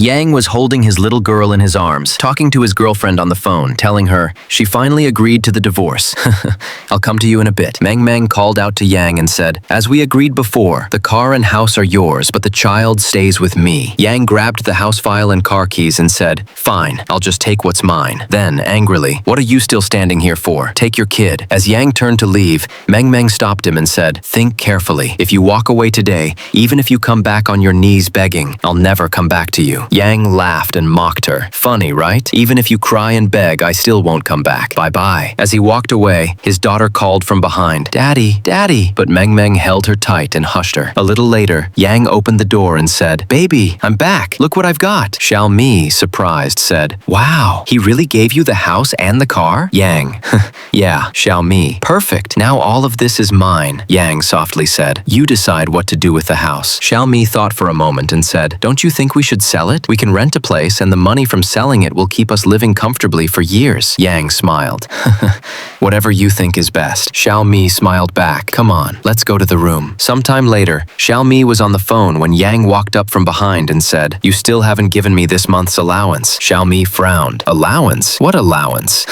Yang was holding his little girl in his arms, talking to his girlfriend on the phone, telling her she finally agreed to the divorce. I'll come to you in a bit. Meng Meng called out to Yang and said, as we agreed before, the car and house are yours, but the child stays with me. Yang grabbed the house file and car keys and said, fine, I'll just take what's mine. Then, angrily, what are you still standing here for? Take your kid. As Yang turned to leave, Meng Meng stopped him and said, think carefully. If you walk away today, even if you come back on your knees begging, I'll never come back to you. Yang laughed and mocked her. Funny, right? Even if you cry and beg, I still won't come back. Bye-bye. As he walked away, his daughter called from behind, Daddy, Daddy! But Meng Meng held her tight and hushed her. A little later, Yang opened the door and said, Baby, I'm back. Look what I've got. Xiao Mi, surprised, said, Wow, he really gave you the house and the car? Yang, yeah, Xiao Mi. Perfect. Now all of this is mine, Yang softly said. You decide what to do with the house. Xiao Mi thought for a moment and said, don't you think we should sell it? We can rent a place and the money from selling it will keep us living comfortably for years. Yang smiled. Whatever you think is best. Xiao Mi smiled back. Come on, let's go to the room. Sometime later, Xiao Mi was on the phone when Yang walked up from behind and said, you still haven't given me this month's allowance. Xiao Mi frowned. Allowance? What allowance?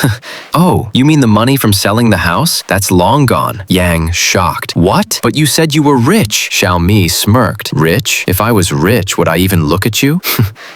Oh, you mean the money from selling the house? That's long gone. Yang shocked. What? But you said you were rich. Xiao Mi smirked. Rich? If I was rich, would I even look at you?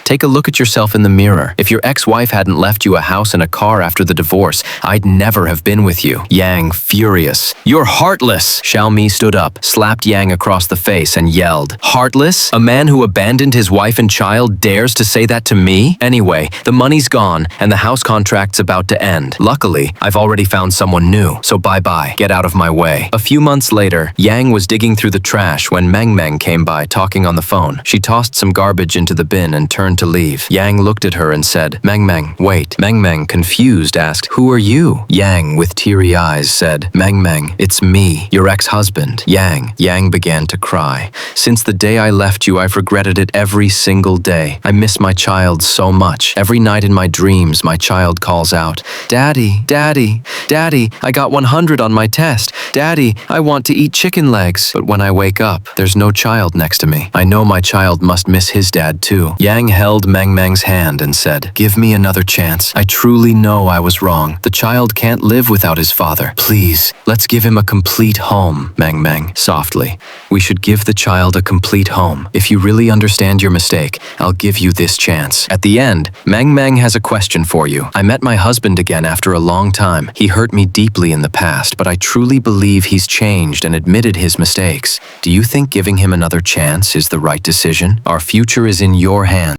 Take a look at yourself in the mirror. If your ex-wife hadn't left you a house and a car after the divorce, I'd never have been with you. Yang furious. You're heartless! Xiao Mi stood up, slapped Yang across the face and yelled. Heartless? A man who abandoned his wife and child dares to say that to me? Anyway, the money's gone and the house contract's about to end. Luckily, I've already found someone new, so bye-bye. Get out of my way. A few months later, Yang was digging through the trash when Meng Meng came by talking on the phone. She tossed some garbage into the bin and turned to leave. Yang looked at her and said, Meng Meng, wait. Meng Meng, confused, asked, who are you? Yang, with teary eyes, said, Meng Meng, it's me, your ex-husband. Yang began to cry. Since the day I left you, I've regretted it every single day. I miss my child so much. Every night in my dreams, my child calls out, Daddy, Daddy, Daddy, I got 100 on my test. Daddy, I want to eat chicken legs. But when I wake up, there's no child next to me. I know my child must miss his dad too. Yang held Meng Meng's hand and said, give me another chance. I truly know I was wrong. The child can't live without his father. Please, let's give him a complete home. Meng Meng, softly. We should give the child a complete home. If you really understand your mistake, I'll give you this chance. At the end, Meng Meng has a question for you. I met my husband again after a long time. He hurt me deeply in the past, but I truly believe he's changed and admitted his mistakes. Do you think giving him another chance is the right decision? Our future is in your hands.